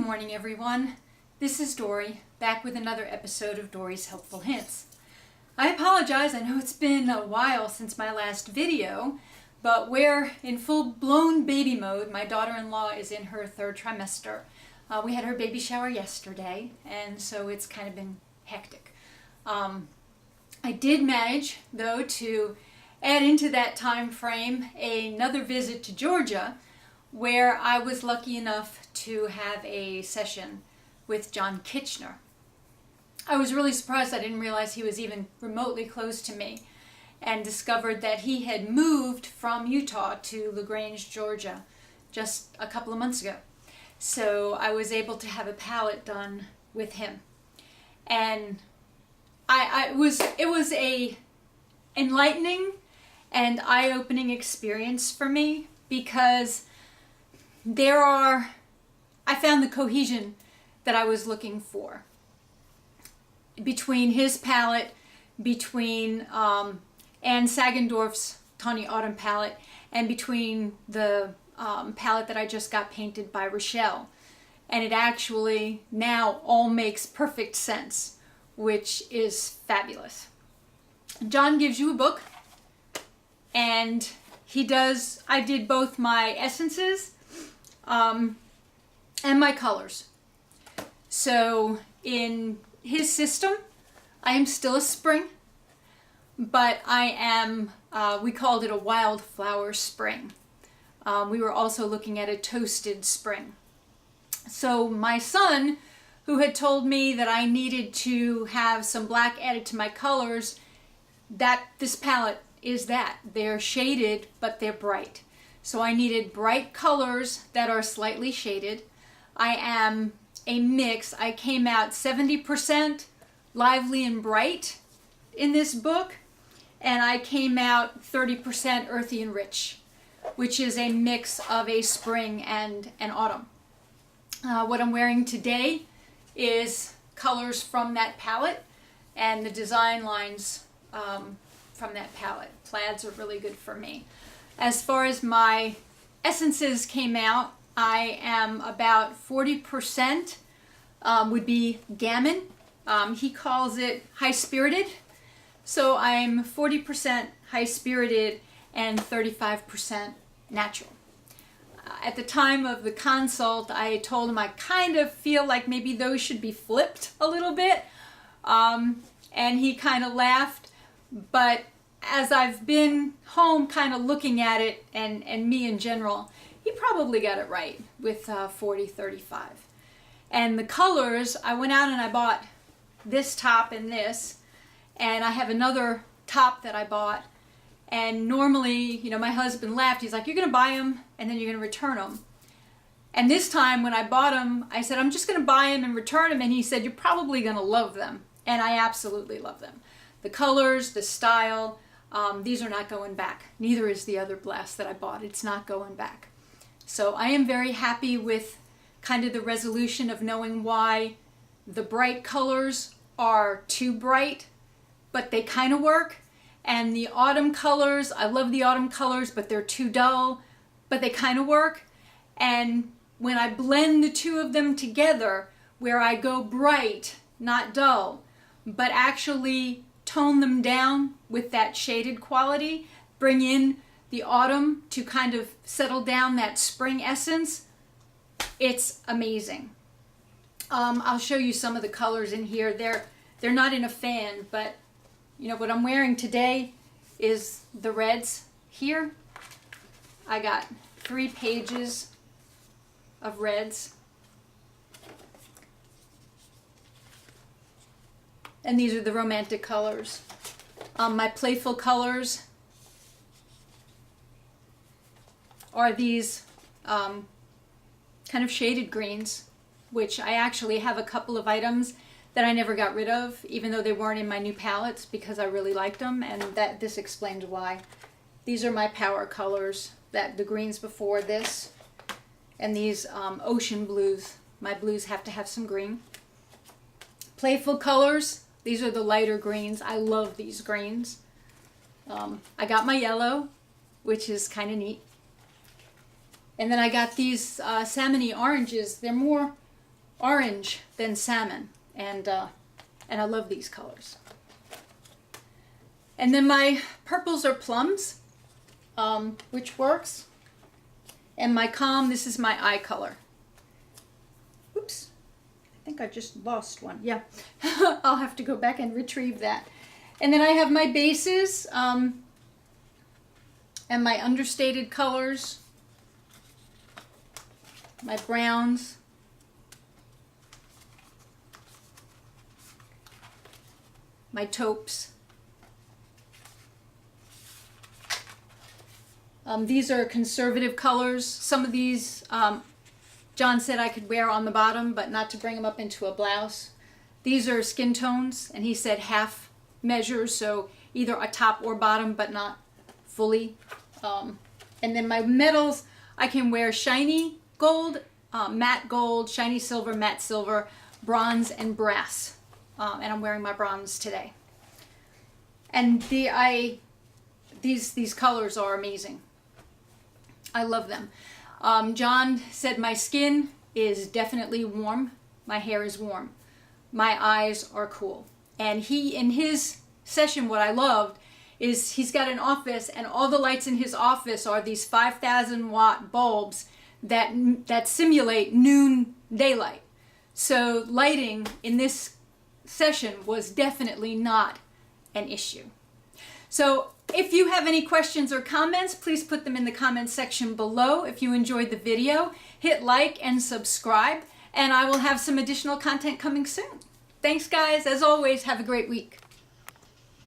morning, everyone. This is Dory, back with another episode of Dory's Helpful Hints. I apologize, I know it's been a while since my last video, but we're in full-blown baby mode. My daughter-in-law is in her third trimester. We had her baby shower yesterday, and so it's kind of been hectic. I did manage, though, to add into that time frame another visit to Georgia, where I was lucky enough to have a session with John Kitchner. I was really surprised. I didn't realize he was even remotely close to me, and discovered that he had moved from Utah to LaGrange, Georgia, just a couple of months ago. So I was able to have a palette done with him, and it was a enlightening and eye-opening experience for me, because I found the cohesion that I was looking for between his palette, between Anne Sagendorf's Tawny Autumn palette, and between the palette that I just got painted by Rochelle. And it actually now all makes perfect sense, which is fabulous. John gives you a book, and I did both my essences and my colors. So in his system, I am still a spring, but I am, we called it a wildflower spring. We were also looking at a toasted spring. So my son, who had told me that I needed to have some black added to my colors, this palette is that. They're shaded, but they're bright. So I needed bright colors that are slightly shaded. I am a mix. I came out 70% lively and bright in this book, and I came out 30% earthy and rich, which is a mix of a spring and an autumn. What I'm wearing today is colors from that palette and the design lines from that palette. Plaids are really good for me. As far as my essences came out, I am about 40% would be gammon. He calls it high-spirited. So I'm 40% high-spirited and 35% natural. At the time of the consult, I told him I kind of feel like maybe those should be flipped a little bit. And he kind of laughed. But as I've been home kind of looking at it, and me in general, he probably got it right with 40-35. And the colors, I went out and I bought this top and this, and I have another top that I bought. And normally, my husband laughed. He's like, you're going to buy them and then you're going to return them. And this time when I bought them, I said, I'm just going to buy them and return them. And he said, you're probably going to love them. And I absolutely love them. The colors, the style, these are not going back. Neither is the other blast that I bought. It's not going back. So I am very happy with kind of the resolution of knowing why the bright colors are too bright, but they kind of work. And the autumn colors, I love the autumn colors, but they're too dull, but they kind of work. And when I blend the two of them together, where I go bright, not dull, but actually tone them down with that shaded quality, bring in the autumn to kind of settle down that spring essence, it's amazing. I'll show you some of the colors in here. They're not in a fan, but what I'm wearing today is the reds here. I got 3 pages of reds. And these are the romantic colors. My playful colors are these kind of shaded greens, which I actually have a couple of items that I never got rid of, even though they weren't in my new palettes, because I really liked them, and this explains why. These are my power colors, the greens before this, and these ocean blues. My blues have to have some green. Playful colors, these are the lighter greens. I love these greens. I got my yellow, which is kind of neat. And then I got these salmon-y oranges. They're more orange than salmon, and I love these colors. And then my purples are plums, which works. And my calm, this is my eye color. Oops, I think I just lost one. Yeah, I'll have to go back and retrieve that. And then I have my bases and my understated colors, my browns, my taupes. These are conservative colors. Some of these John said I could wear on the bottom, but not to bring them up into a blouse. These are skin tones, and he said half measures, so either a top or bottom, but not fully. And then my metals, I can wear shiny gold, matte gold, shiny silver, matte silver, bronze, and brass. And I'm wearing my bronze today. And these colors are amazing. I love them. John said my skin is definitely warm. My hair is warm. My eyes are cool. And in his session, what I loved is he's got an office, and all the lights in his office are these 5,000 watt bulbs that simulate noon daylight. So lighting in this session was definitely not an issue. So if you have any questions or comments, please put them in the comments section below. If you enjoyed the video, hit like and subscribe, and I will have some additional content coming soon. Thanks, guys. As always, have a great week.